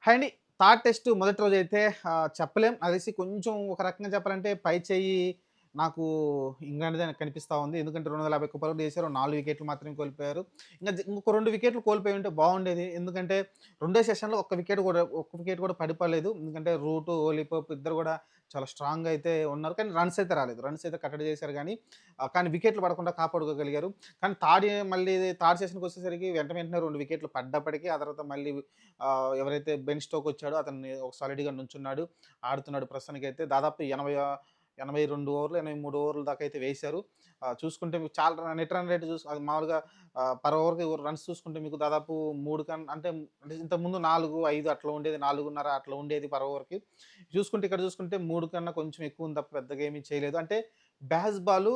Hi అండి. Third test మొదటి రోజైతే చెప్పలేం. నాకు తెలిసి కొంచెం ఒక రకంగా చెప్పాలంటే పై చెయ్యి నాకు ఇంగ్లాండ్‌దే కనిపిస్తా ఉంది. ఎందుకంటే 250 ఒక్క పరుగులు చేశారు. 4 వికెట్లు మాత్రమే కోల్పోయారు. ఇంకొక 2 వికెట్లు కోల్పోయి ఉంటే బాగుండేది. ఎందుకంటే రెండో సెషన్‌లో ఒక్క వికెట్ కూడా పడిపోలేదు. ఎందుకంటే రూటు, ఓలీ పోప్ ఇద్దరు కూడా చాలా స్ట్రాంగ్‌గా అయితే ఉన్నారు. కానీ రన్స్ అయితే రాలేదు. రన్స్ అయితే కట్టడి చేశారు గానీ కానీ వికెట్లు పడకుండా కాపాడుకోగలిగారు. కానీ మళ్ళీ థర్డ్ సెషన్‌కొచ్చేసరికి వెంటనే 2 వికెట్లు పడ్డప్పటికి ఆ తర్వాత మళ్ళీ ఎవరైతే బెన్ స్టోక్ వచ్చాడో అతన్ని ఒక సాలిడ్‌గా నుంచున్నాడు. ఆడుతున్నాడు ప్రస్తుతానికైతే. దాదాపు 82 ఓవర్లు, 83 ఓవర్ల దాకా అయితే వేశారు. చూసుకుంటే మీకు చాలా నెట్ రన్ రేట్ అది మామూలుగా పర్ ఓవర్‌కి రన్స్ చూసుకుంటే మీకు దాదాపు 3 అంటే ఇంతకుముందు 4, 5 అట్లా ఉండేది. 4:30 అట్లా ఉండేది పర్ ఓవర్‌కి. ఇక్కడ చూసుకుంటే 3 కన్నా కొంచెం ఎక్కువ ఉంది తప్ప పెద్దగా ఏమీ చేయలేదు. అంటే బ్యాస్ బాలు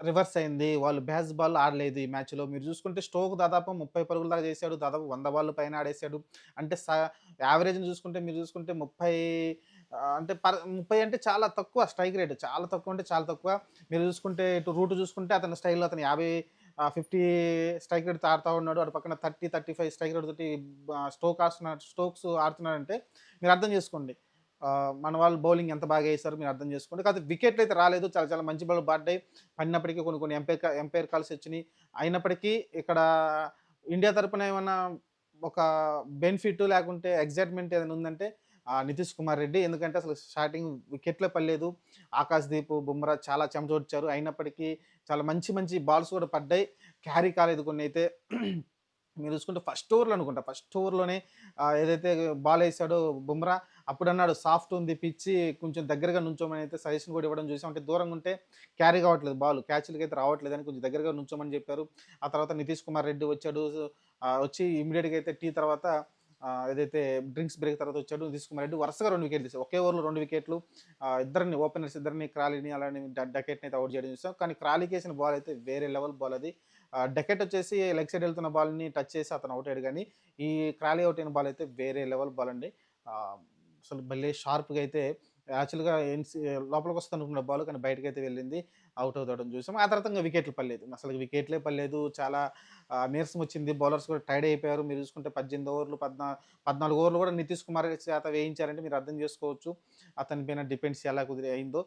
రివర్స్ అయింది. వాళ్ళు బేస్ బాల్ ఆడలేదు ఈ మ్యాచ్‌లో. మీరు చూసుకుంటే స్టోక్ దాదాపు 30 పరుగుల దాకా చేసాడు. దాదాపు 100 బాల్ల పైన ఆడేసాడు. అంటే యావరేజ్‌ని చూసుకుంటే మీరు చూసుకుంటే 30 అంటే చాలా తక్కువ స్ట్రైక్ రేట్. చాలా తక్కువ అంటే చాలా తక్కువ. మీరు చూసుకుంటే ఇటు రూట్ చూసుకుంటే అతని స్టైల్‌లో అతను 50 స్ట్రైక్ రేట్‌తో ఆడుతా ఉన్నాడు. అటు పక్కన 30, 35 స్ట్రైక్ రేట్ తోటి స్టోక్స్ ఆడుతున్నాడంటే మీరు అర్థం చేసుకోండి. మన వాళ్ళు బౌలింగ్ ఎంత బాగా ఏసారో మీరు అర్థం చేసుకోండి. కాకపోతే వికెట్‌లయితే రాలేదు. చాలా చాలా మంచి బాల్లు పడ్డాయి. పడినప్పటికీ కొన్ని కొన్ని ఎంపైర్ కాల్స్ వచ్చినియి. అయినప్పటికీ ఇక్కడ ఇండియా తరపున ఏమన్నా ఒక బెనిఫిట్ లేకుంటే ఎక్సైట్‌మెంట్ ఏదైనా ఉందంటే నితీష్ కుమార్ రెడ్డి. ఎందుకంటే అసలు స్టార్టింగ్ వికెట్లే పడలేదు. ఆకాశ్‌దీప్, బుమ్రా చాలా చెమటోడ్చారు. అయినప్పటికీ చాలా మంచి మంచి బాల్స్ కూడా పడ్డాయి. క్యారీ కాలేదు కొన్నైతే. మీరు చూసుకుంటే ఫస్ట్ ఓవర్‌లో అనుకుంటా. ఫస్ట్ ఓవర్‌లోనే ఏదైతే బాలేసాడో బుమ్రా అప్పుడన్నాడు సాఫ్ట్ ఉంది పిచ్చి కొంచెం దగ్గరగా నుంచోమని అయితే సజెషన్ కూడా ఇవ్వడం చూసాం. అంటే దూరంగా ఉంటే క్యారీ కావట్లేదు బాల్. క్యాచ్‌లకైతే రావట్లేదని కొంచెం దగ్గరగా నుంచోమని చెప్పారు. ఆ తర్వాత నితీష్ కుమార్ రెడ్డి వచ్చాడు. వచ్చి ఇమ్మీడియేట్‌గా అయితే టీ తర్వాత ఏదైతే డ్రింక్స్ బ్రేక్ తర్వాత వచ్చాడు నితీష్ కుమార్ రెడ్డి వరుసగా 2 వికెట్లు తీశాడు. ఒకే ఓవర్‌లో 2 వికెట్లు ఇద్దరిని ఓపెనర్స్ ఇద్దరిని క్రాలీని అలానే డకెట్‌ని అయితే ఔట్ చేయడం చూసాం. కానీ క్రాలీకేసిన బాల్ అయితే వేరే లెవెల్ బాల్ అది. డెకెట్ వచ్చేసి లెగ్ సైడ్ వెళ్తున్న బాల్‌ని టచ్ చేసి అతను ఔట్ అయ్యాడు గానీ, ఈ క్రాలీ ఔట్ అయిన బాల్ అయితే వేరే లెవెల్ బాల్ అండి. ఆహ్, అసలు భలే షార్ప్‌గా అయితే యాక్చువల్‌గా లోపలికొస్తదనుకున్న బాల్ కానీ బయటకైతే వెళ్ళింది. ఔట్ అవుతాడని చూసాం. ఆ తర్వాత ఇంక వికెట్లు పడలేదు. అసలు వికెట్లే పడలేదు. చాలా నీరసం వచ్చింది. బౌలర్స్ కూడా టైర్డ్ అయిపోయారు. మీరు చూసుకుంటే 18 ఓవర్లు, 14 ఓవర్లు కూడా నితీష్ కుమార్ చేత వేయించారంటే మీరు అర్థం చేసుకోవచ్చు. అతని పైన డిపెండ్స్ ఎలా అయిందో.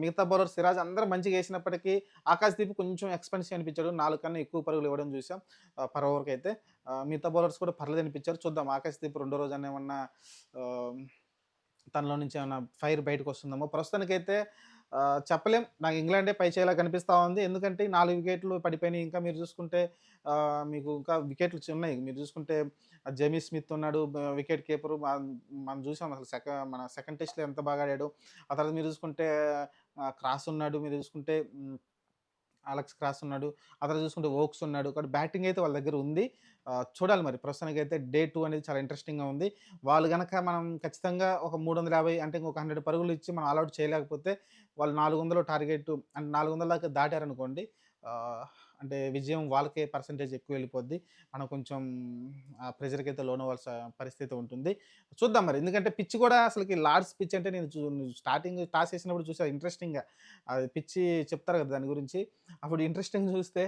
మిగతా బౌలర్ సిరాజ్ అందరూ మంచిగా ఏసినప్పటికీ ఆకాశ్‌దీప్ కొంచెం ఎక్స్‌పెన్సివ్ అనిపించాడు. 4 కన్నా ఎక్కువ పరుగులు ఇవ్వడం చూసాం పర్ ఓవర్‌కైతే. మిగతా బౌలర్స్ కూడా పర్లేదనిపించారు. చూద్దాం ఆకాశ్‌దీప్ రెండో రోజన్నా ఏమన్నా ఆహ్, తనలో నుంచి ఏమన్నా ఫైర్ బయటకొస్తుందేమో. ప్రస్తుతానికైతే చెప్పలేం. నాకు ఇంగ్లాండే పై చేయిలా కనిపిస్తా ఉంది. ఎందుకంటే 4 వికెట్లు పడిపోయినాయి. ఇంకా మీరు చూసుకుంటే మీకు ఇంకా వికెట్లు ఉన్నాయి. మీరు చూసుకుంటే జేమీ స్మిత్ ఉన్నాడు. వికెట్ కీపరు మనం చూసాం అసలు మన సెకండ్ టెస్ట్‌లో ఎంత బాగా ఆడాడో. ఆ తర్వాత మీరు చూసుకుంటే క్రాస్ ఉన్నాడు. మీరు చూసుకుంటే అలెక్స్ క్రాస్ ఉన్నాడు. ఆ తర్వాత చూసుకుంటే వోక్స్ ఉన్నాడు. కాబట్టి బ్యాటింగ్ అయితే వాళ్ళ దగ్గర ఉంది. చూడాలి మరి ప్రస్తుతానికైతే డే 2 అనేది చాలా ఇంట్రెస్టింగ్‌గా ఉంది. వాళ్ళు గనక మనం ఖచ్చితంగా ఒక 350 అంటే ఇంకొక 100 పరుగులు ఇచ్చి మనం ఆల్ ఔట్ చేయలేకపోతే వాళ్ళు 400 టార్గెట్ అంటే 400 దాకా దాటారనుకోండి ఆహ్, అంటే విజయం వాళ్ళకే పర్సెంటేజ్ ఎక్కువ వెళ్ళిపోద్ది. మనం కొంచెం ఆ ప్రెషర్‌కైతే లోనవ్వాల్సిన పరిస్థితి ఉంటుంది. చూద్దాం మరి. ఎందుకంటే పిచ్ కూడా అసలకి లార్డ్స్ పిచ్ అంటే నేను స్టార్టింగ్ టాస్ ఏసినప్పుడు చూసా ఇంట్రెస్టింగ్‌గా. అది పిచ్చి చెప్తారు కదా దాని గురించి. అప్పుడు ఇంట్రెస్టింగ్‌గా చూస్తే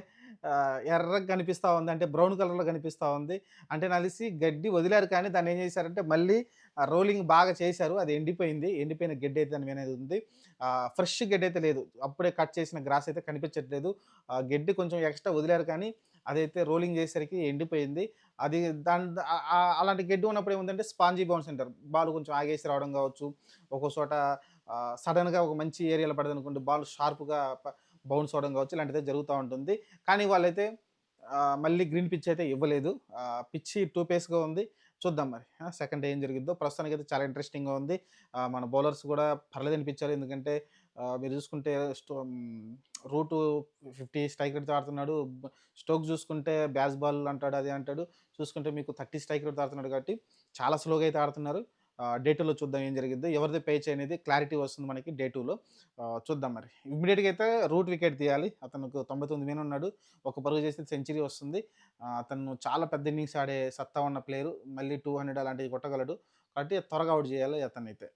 ఎర్రగా కనిపిస్తా ఉంది. అంటే బ్రౌన్ కలర్‌లో కనిపిస్తా ఉంది. అంటే నాకు తెలిసి గడ్డి వదిలారు కానీ దాన్నేం చేశారంటే మళ్ళీ రోలింగ్ బాగా చేశారు. అది ఎండిపోయింది. ఎండిపోయిన గడ్డయితే దాని మీదనేది ఉంది. ఫ్రెష్ గడ్డయితే లేదు. అప్పుడే కట్ చేసిన గ్రాస్ అయితే కనిపించట్లేదు. గడ్డి కొంచెం ఎక్స్‌ట్రా వదిలారు కానీ అదైతే రోలింగ్ చేసేసరికి ఎండిపోయింది. అది దాన్ అలాంటి గడ్డి ఉన్నప్పుడు ఏముందంటే స్పాంజీ బౌన్స్ అంటారు. బాల్ కొంచెం ఆగేసి రావడం కావచ్చు. ఒక్కో చోట సడెన్‌గా ఒక మంచి ఏరియాలో పడదనుకోండి బాల్ షార్ప్‌గా బౌన్స్ అవ్వడం కావచ్చు. ఇలాంటిదే జరుగుతా ఉంటుంది. కానీ వాళ్ళైతే మళ్ళీ గ్రీన్ పిచ్ అయితే ఇవ్వలేదు. పిచ్చి టూ పేస్‌గా ఉంది. చూద్దాం మరి. సెకండ్ డే ఏం జరిగిద్దో. ప్రస్తుతానికైతే చాలా ఇంట్రెస్టింగ్‌గా ఉంది. మన బౌలర్స్ కూడా పర్లేదనిపించారు. ఎందుకంటే మీరు చూసుకుంటే రూటు 50 స్ట్రైక్ రేట్‌తో ఆడుతున్నాడు. స్టోక్స్ చూసుకుంటే బాల్ అంటాడు, అది అంటాడు. చూసుకుంటే మీకు 30 స్ట్రైక్ రేట్‌తో ఆడుతున్నాడు కాబట్టి చాలా స్లోగా అయితే ఆడుతున్నారు. డే 2లో చూద్దాం ఏం జరిగిద్దో. ఎవరిది పై చేయి అనేది క్లారిటీ వస్తుంది మనకి డే 2లో. చూద్దాం మరి. ఇమ్మీడియేట్‌గా అయితే రూట్ వికెట్ తీయాలి. అతనుకు 99 మీన ఉన్నాడు. ఒక పరుగు చేస్తే సెంచరీ వస్తుంది. అతను చాలా పెద్ద ఇన్నింగ్స్ ఆడే సత్తా ఉన్న ప్లేయరు. మళ్ళీ 200 అలాంటివి కొట్టగలడు. కాబట్టి త్వరగా ఔట్ చేయాలి అతన్నైతే.